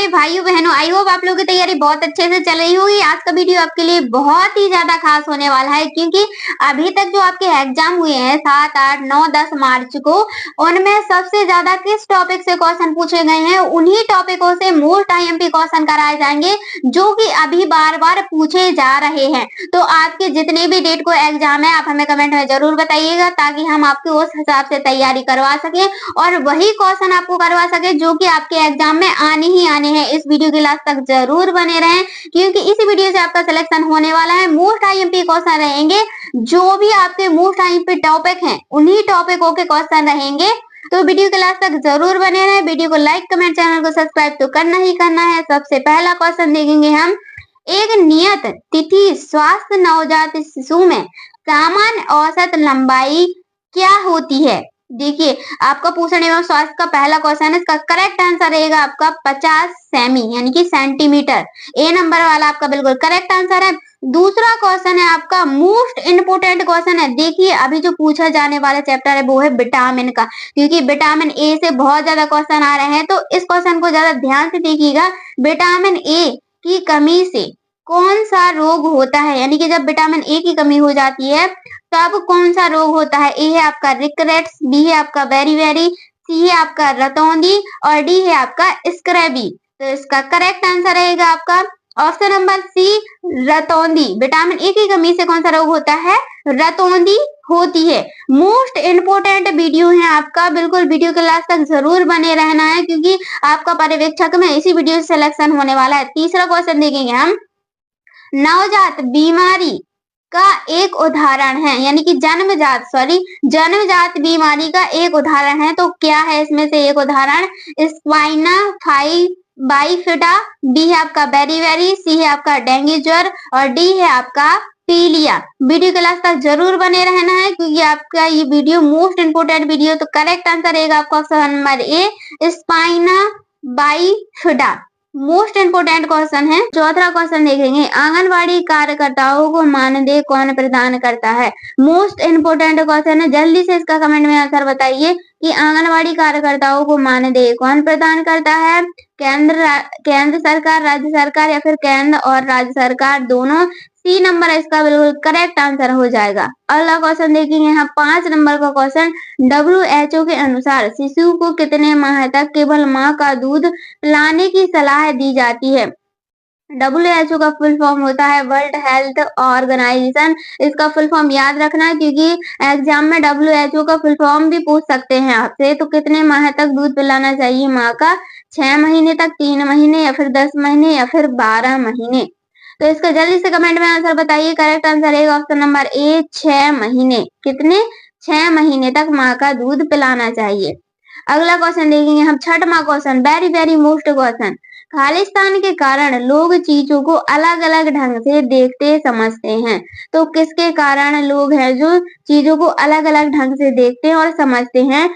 मेरे भाइयों बहनों, आई होप आप लोगों की तैयारी बहुत अच्छे से चल रही होगी। आज का वीडियो आपके लिए बहुत ही ज्यादा खास होने वाला है, क्योंकि अभी तक जो आपके एग्जाम हुए हैं 7, 8, 9, 10 मार्च को, उनमें सबसे ज्यादा किस टॉपिक से क्वेश्चन पूछे गए हैं, उन्हीं टॉपिकों से मोस्ट आईएमपी क्वेश्चन कराए जाएंगे जो कि अभी बार बार पूछे जा रहे हैं। तो आज के जितने भी डेट को एग्जाम है, आप हमें कमेंट में जरूर बताइएगा, ताकि हम आपको उस हिसाब से तैयारी करवा सके और वही क्वेश्चन आपको करवा सके जो कि आपके एग्जाम में आने ही आने हैं। इस वीडियो के लास्ट तक जरूर बने रहें, क्योंकि इसी वीडियो से आपका सिलेक्शन होने वाला है। मोस्ट आईएमपी क्वेश्चन रहेंगे, जो भी आपके मोस्ट आईएमपी टॉपिक हैं उन्हीं टॉपिकों के क्वेश्चन रहेंगे। तो वीडियो के लास्ट तक जरूर बने रहें। वीडियो को लाइक, कमेंट, चैनल को सब्सक्राइब तो करना ही करना है। सबसे पहला क्वेश्चन देखेंगे हम, एक नियत तिथि स्वस्थ नवजात शिशु में सामान्य औसत लंबाई क्या होती है? देखिए, आपका पोषण एवं स्वास्थ्य का पहला क्वेश्चन है, इसका करेक्ट आंसर रहेगा आपका 50 सेमी यानी कि सेंटीमीटर। ए नंबर वाला आपका बिल्कुल करेक्ट आंसर है। दूसरा क्वेश्चन है आपका मोस्ट इंपोर्टेंट क्वेश्चन है। देखिए, अभी जो पूछा जाने वाला चैप्टर है वो है विटामिन का, क्योंकि विटामिन ए से बहुत ज्यादा क्वेश्चन आ रहे हैं, तो इस क्वेश्चन को ज्यादा ध्यान से देखिएगा। विटामिन ए की कमी से कौन सा रोग होता है? यानी कि जब विटामिन ए की कमी हो जाती है तब कौन सा रोग होता है? ए है आपका रिकरेट्स, बी है आपका बेरी, सी है आपका रतौंधी और डी है आपका स्क्रैबी। तो इसका करेक्ट आंसर रहेगा आपका ऑप्शन नंबर सी, रतौंधी। विटामिन ए की कमी से कौन सा रोग होता है? रतौंधी होती है। मोस्ट इंपोर्टेंट वीडियो है आपका, बिल्कुल वीडियो के लास्ट तक जरूर बने रहना है, क्योंकि आपका पर्यवेक्षक में इसी वीडियो से सिलेक्शन होने वाला है। तीसरा क्वेश्चन देखेंगे हम, नवजात बीमारी का एक उदाहरण है, यानी कि जन्मजात बीमारी का एक उदाहरण है। तो क्या है इसमें से एक उदाहरण? स्पाइना बाइफिडा, बी है आपका बेरी, सी है आपका डेंगू ज्वर और डी है आपका पीलिया। वीडियो के लास्ट तक जरूर बने रहना है, क्योंकि आपका ये वीडियो मोस्ट इंपोर्टेंट वीडियो। तो करेक्ट आंसर रहेगा आपका option number A, spina bifida. Most important question है। चौथा क्वेश्चन देखेंगे, आंगनवाड़ी कार्यकर्ताओं को मानदेय कौन प्रदान करता है? मोस्ट इंपोर्टेंट क्वेश्चन है, जल्दी से इसका कमेंट में आंसर बताइए कि आंगनवाड़ी कार्यकर्ताओं को मानदेय कौन प्रदान करता है? केंद्र सरकार, राज्य सरकार या फिर केंद्र और राज्य सरकार दोनों? सी नंबर इसका बिल्कुल करेक्ट आंसर हो जाएगा। अगला क्वेश्चन देखेंगे यहाँ 5 नंबर का क्वेश्चन, WHO के अनुसार शिशु को कितने माह तक केवल माँ का दूध पिलाने की सलाह दी जाती है? WHO का फुल फॉर्म होता है वर्ल्ड हेल्थ ऑर्गेनाइजेशन। इसका फुल फॉर्म याद रखना, क्योंकि एग्जाम में WHO का फुल फॉर्म भी पूछ सकते हैं आपसे। तो कितने माह तक दूध पिलाना चाहिए माँ का? 6 महीने तक, 3 महीने या फिर 10 महीने या फिर 12 महीने? तो इसका जल्दी से कमेंट में आंसर बताइए। करेक्ट आंसर है ऑप्शन नंबर ए, 6 महीने। कितने? 6 महीने तक माँ का दूध पिलाना चाहिए। अगला क्वेश्चन देखेंगे हम, छठवां question, very most question, Khalistan के कारण लोग चीजों को अलग अलग ढंग से देखते समझते हैं। तो किसके कारण लोग हैं जो चीजों को अलग अलग ढंग से देखते हैं और समझते हैं?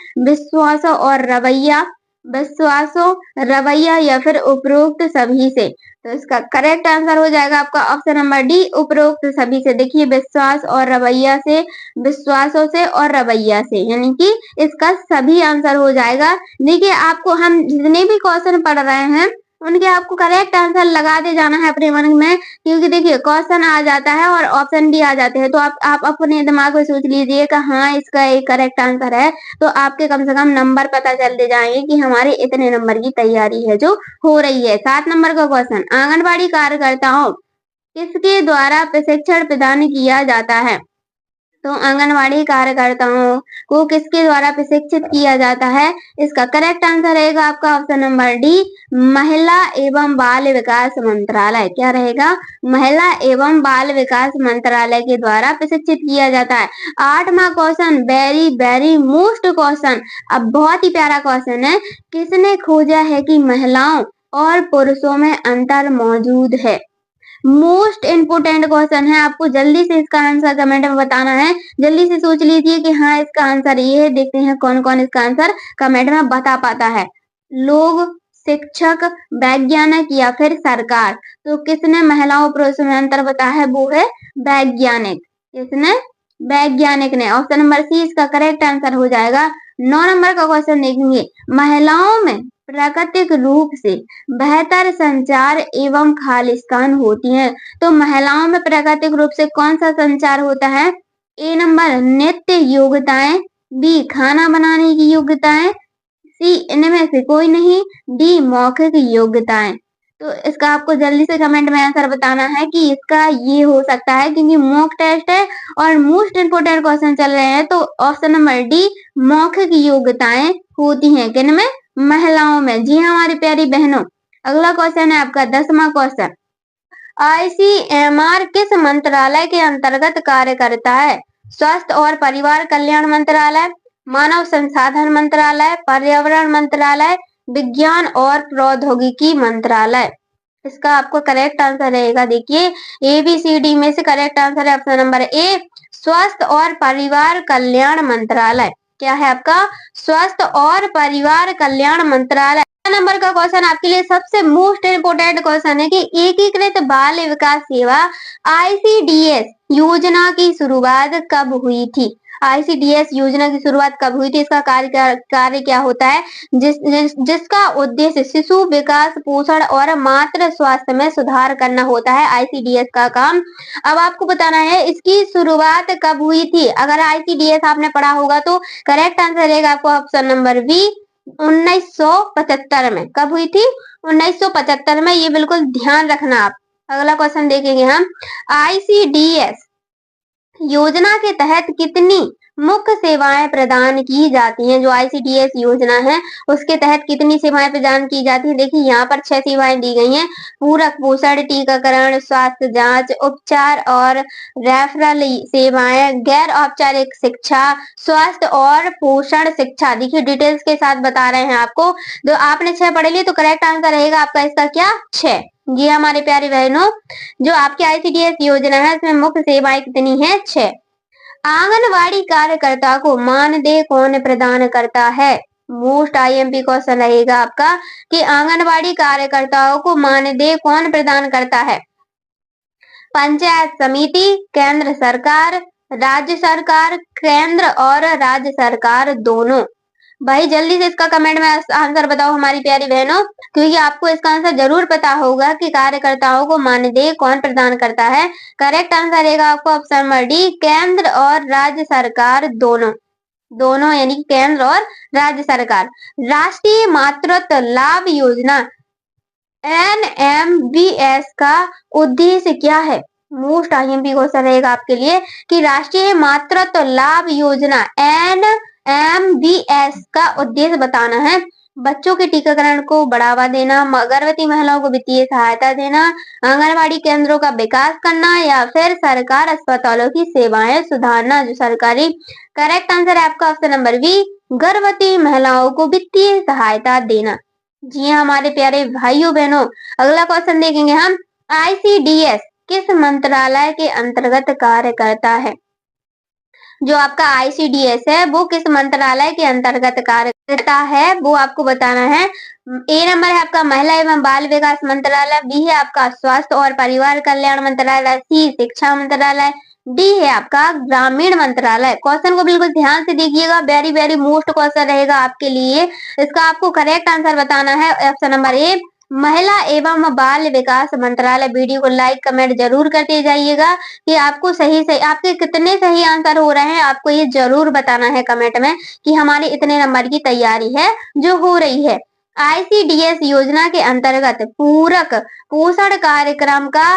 विश्वासों, रवैया या फिर उपरोक्त सभी से? तो इसका करेक्ट आंसर हो जाएगा आपका ऑप्शन नंबर डी, उपरोक्त सभी से। देखिए, विश्वास और रवैया से, विश्वासों से और रवैया से, यानी कि इसका सभी आंसर हो जाएगा। देखिए, आपको हम जितने भी क्वेश्चन पढ़ रहे हैं उनके आपको करेक्ट आंसर लगाते जाना है अपने मन में, क्योंकि देखिए क्वेश्चन आ जाता है और ऑप्शन भी आ जाते हैं। तो आप अपने दिमाग में सोच लीजिए कि हाँ इसका एक करेक्ट आंसर है, तो आपके कम से कम नंबर पता चलते जाएंगे कि हमारे इतने नंबर की तैयारी है जो हो रही है। 7 नंबर का क्वेश्चन, आंगनबाड़ी कार्यकर्ताओं किसके द्वारा प्रशिक्षण प्रदान किया जाता है? तो आंगनवाड़ी कार्यकर्ताओं को किसके द्वारा प्रशिक्षित किया जाता है? इसका करेक्ट आंसर रहेगा आपका ऑप्शन नंबर डी, महिला एवं बाल विकास मंत्रालय। क्या रहेगा? महिला एवं बाल विकास मंत्रालय के द्वारा प्रशिक्षित किया जाता है। 8वां क्वेश्चन, वेरी मोस्ट क्वेश्चन, अब बहुत ही प्यारा क्वेश्चन है, किसने खोजा है कि महिलाओं और पुरुषों में अंतर मौजूद है? मोस्ट इंपोर्टेंट क्वेश्चन है, आपको जल्दी से इसका आंसर कमेंट में बताना है। जल्दी से सोच लीजिए कि हाँ इसका आंसर ये है। देखते हैं कौन कौन इसका आंसर कमेंट में बता पाता है। लोग, शिक्षक, वैज्ञानिक या फिर सरकार? तो किसने महिलाओं पुरुषों में अंतर बताया है? वो है वैज्ञानिक। किसने? वैज्ञानिक ने। ऑप्शन नंबर सी इसका करेक्ट आंसर हो जाएगा। 9 नंबर का क्वेश्चन देखेंगे, महिलाओं में प्राकृतिक रूप से बेहतर संचार एवं खालिस्तान होती हैं। तो महिलाओं में प्राकृतिक रूप से कौन सा संचार होता है? ए नंबर नृत्य योग्यताएं, बी खाना बनाने की योग्यताएं, सी इनमें से कोई नहीं, डी मौखिक योग्यताएं। तो इसका आपको जल्दी से कमेंट में आंसर बताना है कि इसका ये हो सकता है, क्योंकि मॉक टेस्ट है और मोस्ट इंपोर्टेंट क्वेश्चन चल रहे हैं। तो ऑप्शन नंबर डी मौखिक योग्यताएं होती हैं किनमें? महिलाओं में। जी हाँ हमारी प्यारी बहनों, अगला क्वेश्चन है आपका 10वां क्वेश्चन। आईसीएमआर किस मंत्रालय के अंतर्गत कार्य करता है? स्वास्थ्य और परिवार कल्याण मंत्रालय, मानव संसाधन मंत्रालय, पर्यावरण मंत्रालय, विज्ञान और प्रौद्योगिकी मंत्रालय। इसका आपको करेक्ट आंसर रहेगा, देखिए ABCD में से करेक्ट आंसर है ऑप्शन नंबर ए स्वास्थ्य और परिवार कल्याण मंत्रालय। क्या है आपका? स्वास्थ्य और परिवार कल्याण मंत्रालय। नंबर का क्वेश्चन आपके लिए सबसे मोस्ट इंपोर्टेंट क्वेश्चन है कि एकीकृत बाल विकास सेवा ICDS योजना की शुरुआत कब हुई थी? ICDS योजना की शुरुआत कब हुई थी? इसका कार्य क्या होता है? जिसका उद्देश्य शिशु विकास, पोषण और मातृ स्वास्थ्य में सुधार करना होता है ICDS का काम। अब आपको बताना है इसकी शुरुआत कब हुई थी। अगर ICDS आपने पढ़ा होगा तो करेक्ट आंसर रहेगा आपको ऑप्शन नंबर बी 1975 में। कब हुई थी? 1975 में। ये बिल्कुल ध्यान रखना आप। अगला क्वेश्चन देखेंगे हम। ICDS योजना के तहत कितनी मुख्य सेवाएं प्रदान की जाती हैं? जो ICDS योजना है उसके तहत कितनी सेवाएं प्रदान की जाती हैं? देखिए यहाँ पर 6 सेवाएं दी गई हैं। पूरक पोषण, टीकाकरण, स्वास्थ्य जांच, उपचार और रेफरल सेवाएं, गैर औपचारिक शिक्षा, स्वास्थ्य और पोषण शिक्षा। देखिए डिटेल्स के साथ बता रहे हैं आपको। तो आपने 6 पढ़ लिए तो करेक्ट आंसर रहेगा आपका इसका क्या? 6। जी हमारे प्यारे बहनों, जो आपकी ICDS योजना है इसमें मुख्य सेवाएं कितनी है? 6। आंगनवाड़ी कार्यकर्ता को मानदेय कौन प्रदान करता है? मोस्ट IMP क्वेश्चन रहेगा आपका कि आंगनवाड़ी कार्यकर्ताओं को मानदेय कौन प्रदान करता है? पंचायत समिति, केंद्र सरकार, राज्य सरकार, केंद्र और राज्य सरकार दोनों। भाई जल्दी से इसका कमेंट में आंसर बताओ हमारी प्यारी बहनों, क्योंकि आपको इसका आंसर जरूर पता होगा कि कार्यकर्ताओं को मानदेय कौन प्रदान करता है। करेक्ट आंसर रहेगा आपको ऑप्शन नंबर डी केंद्र और राज्य सरकार दोनों। दोनों यानी केंद्र और राज्य सरकार। राष्ट्रीय मातृत्व लाभ योजना NMBS का उद्देश्य क्या है? मोस्ट IMP क्वेश्चन रहेगा आपके लिए कि राष्ट्रीय मातृत्व लाभ योजना NMBS का उद्देश्य बताना है। बच्चों के टीकाकरण को बढ़ावा देना, गर्भवती महिलाओं को वित्तीय सहायता देना, आंगनवाड़ी केंद्रों का विकास करना या फिर सरकार अस्पतालों की सेवाएं सुधारना। जो सरकारी करेक्ट आंसर है आपका ऑप्शन नंबर बी गर्भवती महिलाओं को वित्तीय सहायता देना। जी हाँ हमारे प्यारे भाइयों बहनों, अगला क्वेश्चन देखेंगे हम। ICDS किस मंत्रालय के अंतर्गत कार्य करता है? जो आपका ICDS है वो किस मंत्रालय के अंतर्गत कार्य करता है वो आपको बताना है। ए नंबर है आपका महिला एवं बाल विकास मंत्रालय, बी है आपका स्वास्थ्य और परिवार कल्याण मंत्रालय, सी शिक्षा मंत्रालय, डी है आपका ग्रामीण मंत्रालय। क्वेश्चन को बिल्कुल ध्यान से देखिएगा, वेरी वेरी मोस्ट क्वेश्चन रहेगा आपके लिए। इसका आपको करेक्ट आंसर बताना है ऑप्शन नंबर ए महिला एवं बाल विकास मंत्रालय। वीडियो को लाइक कमेंट जरूर करते जाइएगा कि आपको सही आपके कितने सही आंसर हो रहे हैं। आपको ये जरूर बताना है कमेंट में कि हमारे इतने नंबर की तैयारी है जो हो रही है। ICDS योजना के अंतर्गत पूरक पोषण कार्यक्रम का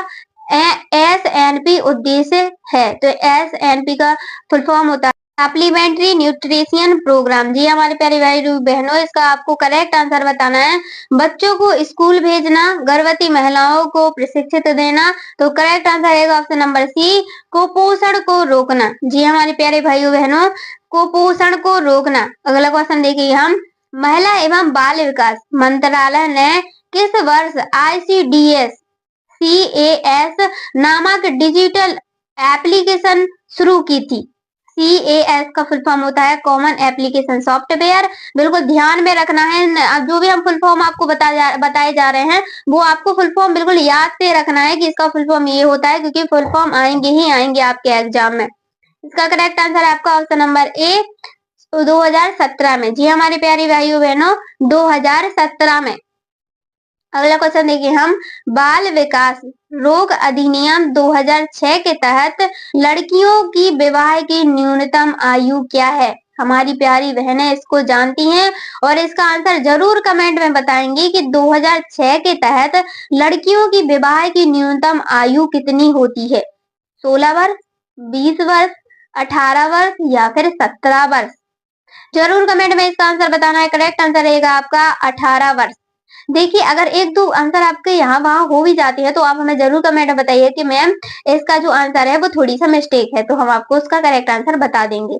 SNP उद्देश्य है। तो SNP का फुल फॉर्म होता है सप्लीमेंट्री न्यूट्रिशन प्रोग्राम। जी हमारे प्यारे भाई बहनों, इसका आपको करेक्ट आंसर बताना है। बच्चों को स्कूल भेजना, गर्भवती महिलाओं को प्रशिक्षित देना। तो करेक्ट आंसर रहेगा ऑप्शन नंबर सी कुपोषण को रोकना। जी हमारे प्यारे भाइयों बहनों, कुपोषण को रोकना। अगला क्वेश्चन देखिए हम। महिला एवं बाल विकास मंत्रालय ने किस वर्ष ICDS CAS नामक डिजिटल एप्लीकेशन शुरू की थी? CAS का फुल फॉर्म होता है कॉमन एप्लीकेशन सॉफ्टवेयर। बिल्कुल ध्यान में रखना है, जो भी हम फुल फॉर्म आपको बताए जा रहे हैं वो आपको फुल फॉर्म बिल्कुल याद से रखना है कि इसका फुल फॉर्म ये होता है, क्योंकि फुल फॉर्म आएंगे ही आएंगे आपके एग्जाम में। इसका करेक्ट आंसर है आपका ऑप्शन नंबर ए तो 2017 में। जी हमारे प्यारे भाइयों बहनों, 2017 में। अगला क्वेश्चन देखिए हम, बाल विकास रोग अधिनियम 2006 के तहत लड़कियों की विवाह की न्यूनतम आयु क्या है? हमारी प्यारी बहनें इसको जानती हैं और इसका आंसर जरूर कमेंट में बताएंगी कि 2006 के तहत लड़कियों की विवाह की न्यूनतम आयु कितनी होती है? 16 वर्ष, 20 वर्ष, 18 वर्ष या फिर 17 वर्ष? जरूर कमेंट में इसका आंसर बताना है। करेक्ट आंसर रहेगा आपका 18 वर्ष। देखिए अगर एक दो आंसर आपके यहाँ वहां हो भी जाते हैं तो आप हमें जरूर कमेंट में बताइए कि मैम इसका जो आंसर है वो थोड़ी सा मिस्टेक है, तो हम आपको उसका करेक्ट आंसर बता देंगे।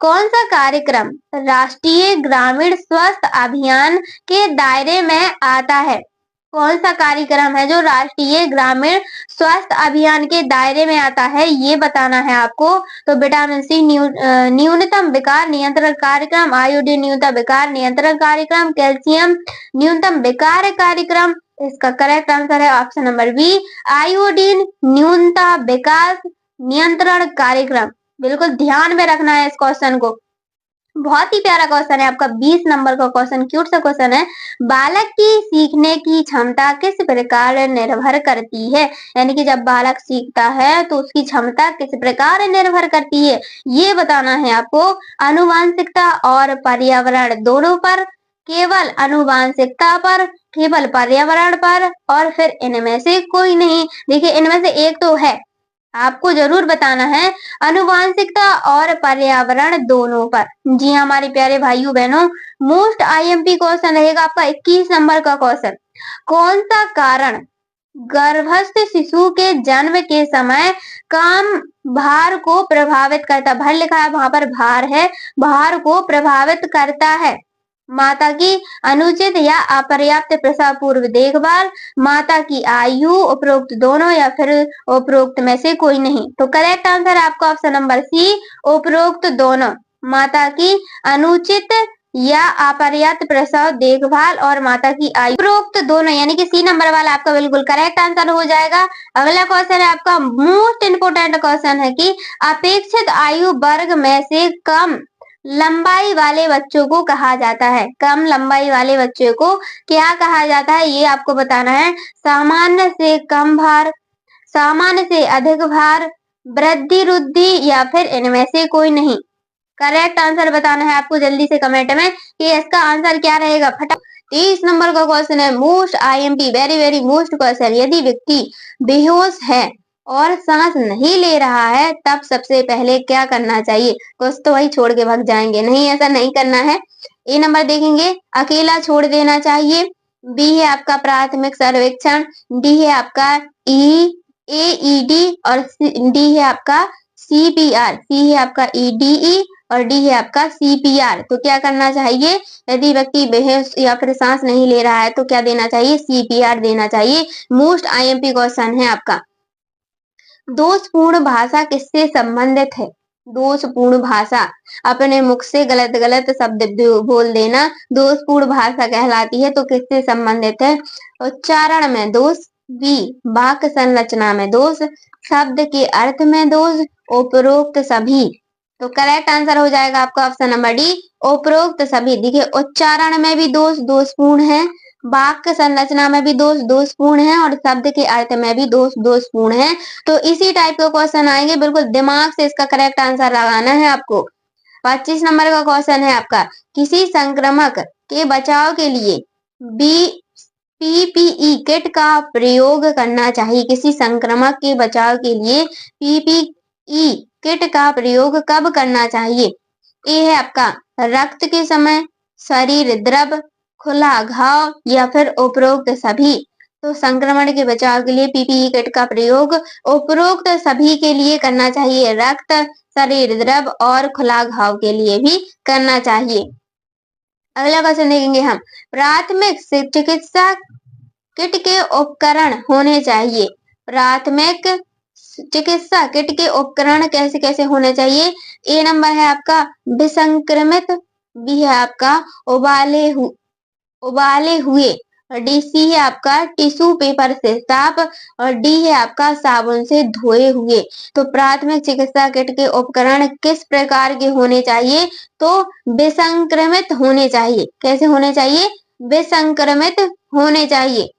कौन सा कार्यक्रम राष्ट्रीय ग्रामीण स्वास्थ्य अभियान के दायरे में आता है? कौन सा कार्यक्रम है जो राष्ट्रीय ग्रामीण स्वास्थ्य अभियान के दायरे में आता है, ये बताना है आपको। तो विटामिन सी न्यूनतम विकार नियंत्रण कार्यक्रम, आयोडीन न्यूनतम विकार नियंत्रण कार्यक्रम, कैल्शियम न्यूनतम विकार कार्यक्रम। इसका करेक्ट आंसर है ऑप्शन नंबर बी, आयोडीन न्यूनतम विकास नियंत्रण कार्यक्रम। बिल्कुल ध्यान में रखना है इस क्वेश्चन को, बहुत ही प्यारा क्वेश्चन है आपका 20 नंबर का क्वेश्चन, क्यूट सा क्वेश्चन है। बालक की सीखने की क्षमता किस प्रकार निर्भर करती है? यानी कि जब बालक सीखता है तो उसकी क्षमता किस प्रकार निर्भर करती है, ये बताना है आपको। आनुवांशिकता और पर्यावरण दोनों पर, केवल आनुवांशिकता पर, केवल पर्यावरण पर, और फिर इनमें से कोई नहीं? देखिए इनमें से एक तो है, आपको जरूर बताना है आनुवांशिकता और पर्यावरण दोनों पर। जी हमारे प्यारे भाइयों बहनों, मोस्ट आईएमपी क्वेश्चन रहेगा आपका 21 नंबर का क्वेश्चन। कौन सा कारण गर्भस्थ शिशु के जन्म के समय कम भार को प्रभावित करता? भार लिखा है वहां पर, भार है, भार को प्रभावित करता है। माता की अनुचित या अपर्याप्त प्रसव पूर्व देखभाल, माता की आयु, उपरोक्त दोनों या फिर उपरोक्त में से कोई नहीं? तो करेक्ट आंसर आपका ऑप्शन नंबर सी, उपरोक्त दोनों। माता की अनुचित या अपर्याप्त प्रसव देखभाल और माता की आयु, उपरोक्त दोनों, यानी कि सी नंबर वाला आपका बिल्कुल करेक्ट आंसर हो जाएगा। अगला क्वेश्चन है आपका मोस्ट इंपोर्टेंट क्वेश्चन है कि अपेक्षित आयु वर्ग में से कम लंबाई वाले बच्चों को कहा जाता है। कम लंबाई वाले बच्चों को क्या कहा जाता है, ये आपको बताना है। सामान्य से कम भार, सामान्य से अधिक भार, वृद्धि रुद्धि या फिर इनमें से कोई नहीं? करेक्ट आंसर बताना है आपको जल्दी से कमेंट में कि इसका आंसर क्या रहेगा। फटा 23 नंबर का क्वेश्चन है, most IMP, very very most question. यदि व्यक्ति बेहोश है और सांस नहीं ले रहा है तब सबसे पहले क्या करना चाहिए? कुछ तो वही छोड़ के भाग जाएंगे, नहीं ऐसा नहीं करना है। ए नंबर देखेंगे, अकेला छोड़ देना चाहिए। बी है आपका प्राथमिक सर्वेक्षण, डी है आपका एईडी और डी है आपका सीपीआर, सी है आपका ईडीई और डी है आपका सीपीआर। तो क्या करना चाहिए? यदि व्यक्ति बेहोश या फिर सांस नहीं ले रहा है तो क्या देना चाहिए? सीपीआर देना चाहिए। मोस्ट आईएमपी क्वेश्चन है आपका। दोषपूर्ण भाषा किससे संबंधित है? दोषपूर्ण भाषा, अपने मुख से गलत गलत शब्द बोल देना दोषपूर्ण भाषा कहलाती है। तो किससे संबंधित है? उच्चारण में दोष, बी वाक्य संरचना में दोष, शब्द के अर्थ में दोष, उपरोक्त सभी। तो करेक्ट आंसर हो जाएगा आपका ऑप्शन नंबर डी, उपरोक्त सभी। देखिए उच्चारण में भी दोष दोषपूर्ण है, वाक्य संरचना में भी दोष दोषपूर्ण है और शब्द के अर्थ में भी दोष दोषपूर्ण है। तो इसी टाइप के क्वेश्चन आएंगे, बिल्कुल दिमाग से इसका करेक्ट आंसर लगाना है आपको। 25 नंबर का क्वेश्चन है आपका, किसी संक्रमक के बचाव के लिए पीपीई किट का प्रयोग करना चाहिए। किसी संक्रमक के बचाव के लिए पीपीई किट का प्रयोग कब करना चाहिए? ए है आपका रक्त के समय, शरीर द्रव, खुला घाव या फिर उपरोक्त सभी? तो संक्रमण के बचाव के लिए पीपीई किट का प्रयोग उपरोक्त सभी के लिए करना चाहिए, रक्त, शरीर द्रव और खुला घाव के लिए भी करना चाहिए। अगला क्वेश्चन देखेंगे हम, प्राथमिक चिकित्सा किट के उपकरण होने चाहिए। प्राथमिक चिकित्सा किट के उपकरण कैसे कैसे होने चाहिए? ए नंबर है आपका विसंक्रमित, बी है आपका उबाले हुए और डी सी है आपका टिश्यू पेपर से साफ और डी है आपका साबुन से धोए हुए। तो प्राथमिक चिकित्सा किट के उपकरण किस प्रकार के होने चाहिए? तो विसंक्रमित होने चाहिए। कैसे होने चाहिए? विसंक्रमित होने चाहिए।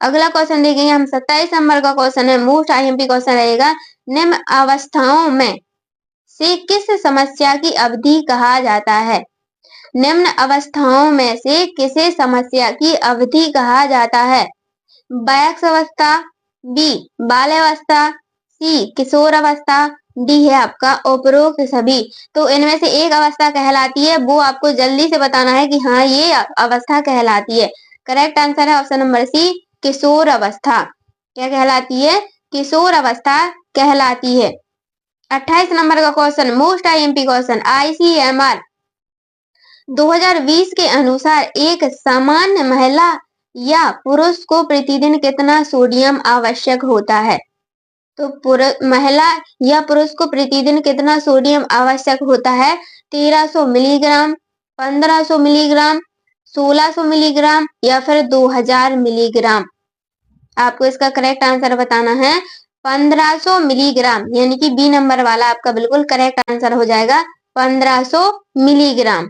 अगला क्वेश्चन देखेंगे हम 27 नंबर का क्वेश्चन है, मोस्ट आईएमपी क्वेश्चन रहेगा। निम्न अवस्थाओं में से किस समस्या की अवधि कहा जाता है? निम्न अवस्थाओं में से किसे समस्या की अवधि कहा जाता है? वयस्क अवस्था, बी बाल्यावस्था, सी किशोर अवस्था, डी है आपका उपरोक्त सभी। तो इनमें से एक अवस्था कहलाती है, वो आपको जल्दी से बताना है कि हाँ ये अवस्था कहलाती है। करेक्ट आंसर है ऑप्शन नंबर सी किशोर अवस्था। क्या कहलाती है? किशोर अवस्था कहलाती है। 28 नंबर का question, most IMP question, ICMR 2020 के अनुसार एक सामान्य महिला या पुरुष को प्रतिदिन कितना सोडियम आवश्यक होता है? तो महिला या पुरुष को प्रतिदिन कितना सोडियम आवश्यक होता है? 1300 मिलीग्राम, 1500 मिलीग्राम, 1600 मिलीग्राम या फिर 2000 मिलीग्राम। आपको इसका करेक्ट आंसर बताना है 1500 मिलीग्राम, यानी कि बी नंबर वाला आपका बिल्कुल करेक्ट आंसर हो जाएगा 1500 मिलीग्राम।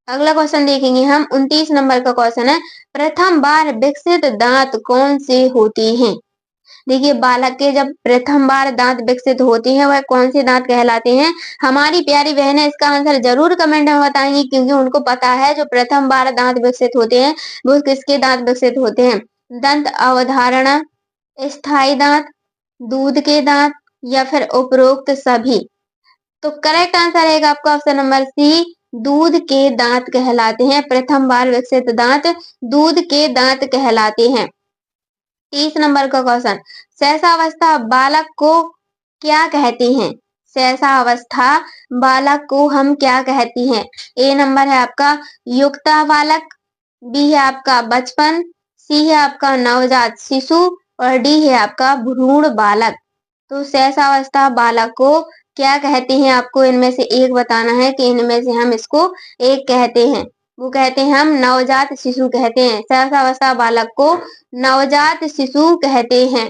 अगला क्वेश्चन देखेंगे हम 29 नंबर का क्वेश्चन है, प्रथम बार विकसित दांत कौन से होते हैं? देखिए बालक के जब प्रथम बार दांत विकसित होते हैं वह कौन से दांत कहलाते हैं? हमारी प्यारी बहनें इसका आंसर जरूर कमेंट में बताएंगी, क्योंकि उनको पता है जो प्रथम बार दांत विकसित होते हैं वो किसके दांत विकसित होते हैं। दंत अवधारणा, स्थायी दांत, दूध के दांत या फिर उपरोक्त सभी। तो करेक्ट आंसर रहेगा आपका ऑप्शन नंबर सी, दूध के दांत कहलाते हैं। प्रथम बार विकसित दांत दूध के दांत कहलाते हैं। 30 नंबर का क्वेश्चन, शैशवावस्था बालक को क्या कहते हैं? शैशवावस्था बालक को हम क्या कहते हैं? ए नंबर है आपका युक्ता बालक, बी है आपका बचपन, सी है आपका नवजात शिशु और डी है आपका भ्रूण बालक। तो शैशवावस्था बालक को क्या कहते हैं? आपको इनमें से एक बताना है कि इनमें से हम इसको एक कहते हैं। वो कहते हैं हम नवजात शिशु कहते हैं। शैशवावस्था बालक को नवजात शिशु कहते हैं।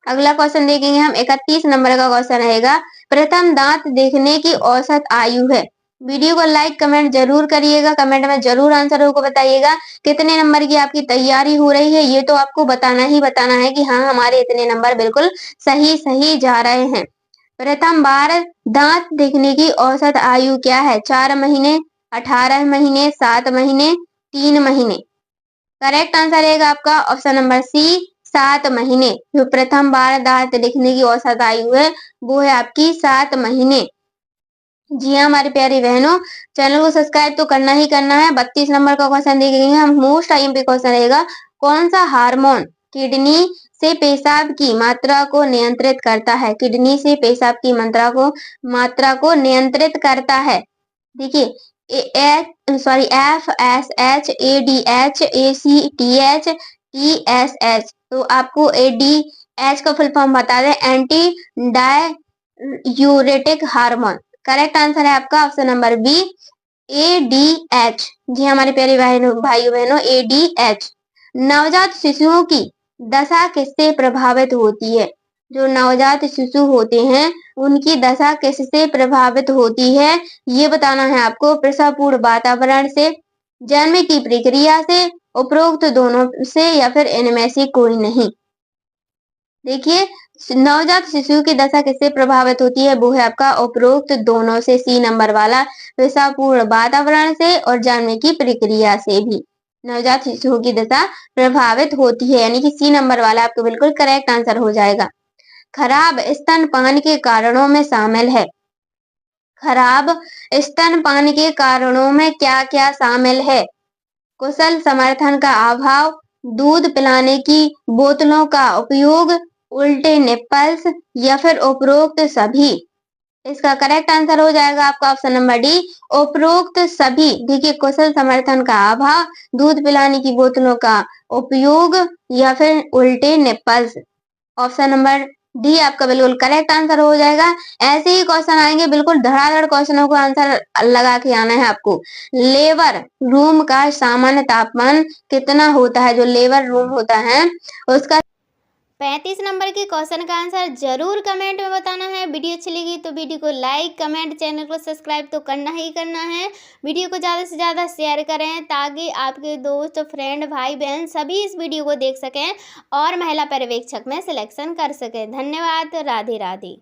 अगला क्वेश्चन देखेंगे हम 31 नंबर का क्वेश्चन रहेगा, प्रथम दांत देखने की औसत आयु है। वीडियो को लाइक कमेंट जरूर करिएगा, कमेंट में जरूर आंसर को बताइएगा। कितने नंबर की आपकी तैयारी हो रही है ये तो आपको बताना ही बताना है कि हाँ हमारे इतने नंबर बिल्कुल सही सही जा रहे हैं। प्रथम बार दांत देखने की औसत आयु क्या है? 4 महीने, 18 महीने, 7 महीने, 3 महीने। करेक्ट आंसर रहेगा आपका ऑप्शन नंबर सी 7 महीने। जो प्रथम बार दांत दिखने की औसत आयु है वो है आपकी 7 महीने। जी हाँ हमारी प्यारी बहनों, चैनल को सब्सक्राइब तो करना ही करना है। 32 नंबर का क्वेश्चन देखेंगे हम, मोस्ट आईएमपी क्वेश्चन रहेगा, कौन सा हार्मोन किडनी से पेशाब की मात्रा को नियंत्रित करता है? किडनी से पेशाब की मात्रा को नियंत्रित करता है। देखिए F S H A D H A C T H T S H. तो आपको ए डी एच का फुल फॉर्म बता दें, anti diuretic hormone. Correct answer है आपका option number B A D H. जी हमारे प्यारे भाइयों बहनों ए डी एच। नवजात शिशुओं की दशा किससे प्रभावित होती है? जो नवजात शिशु होते हैं उनकी दशा किससे प्रभावित होती है ये बताना है आपको। प्रसव पूर्व वातावरण से, जन्म की प्रक्रिया से, उपरोक्त दोनों से या फिर इनमें से कोई नहीं। देखिए नवजात शिशु की दशा किससे प्रभावित होती है? वो है आपका उपरोक्त दोनों से, सी नंबर वाला, प्रसव पूर्व वातावरण से और जन्म की प्रक्रिया से भी नवजात शिशुओं की दशा प्रभावित होती है, यानी कि सी नंबर वाला आपको बिल्कुल करेक्ट आंसर हो जाएगा। खराब स्तनपान के कारणों में शामिल है। खराब स्तनपान के कारणों में क्या क्या शामिल है? कुशल समर्थन का अभाव, दूध पिलाने की बोतलों का उपयोग, उल्टे निप्पल्स या फिर उपरोक्त सभी। इसका करेक्ट आंसर हो जाएगा आपका ऑप्शन नंबर डी उपरोक्त सभी। देखिए कुशल समर्थन का अभाव, दूध पिलाने की बोतलों का उपयोग या फिर उल्टे निप्पल्स। ऑप्शन नंबर डी आपका बिल्कुल करेक्ट आंसर हो जाएगा। ऐसे ही क्वेश्चन आएंगे, बिल्कुल धड़ाधड़ क्वेश्चनों को आंसर लगा के आना है आपको। लेबर रूम का सामान्य तापमान कितना होता है? जो लेबर रूम होता है उसका 35 नंबर के क्वेश्चन का आंसर जरूर कमेंट में बताना है। वीडियो अच्छी लगी तो वीडियो को लाइक, कमेंट, चैनल को सब्सक्राइब तो करना ही करना है। वीडियो को ज़्यादा से ज़्यादा शेयर करें ताकि आपके दोस्त, फ्रेंड, भाई बहन सभी इस वीडियो को देख सकें और महिला पर्यवेक्षक में सिलेक्शन कर सकें। धन्यवाद। राधे राधे।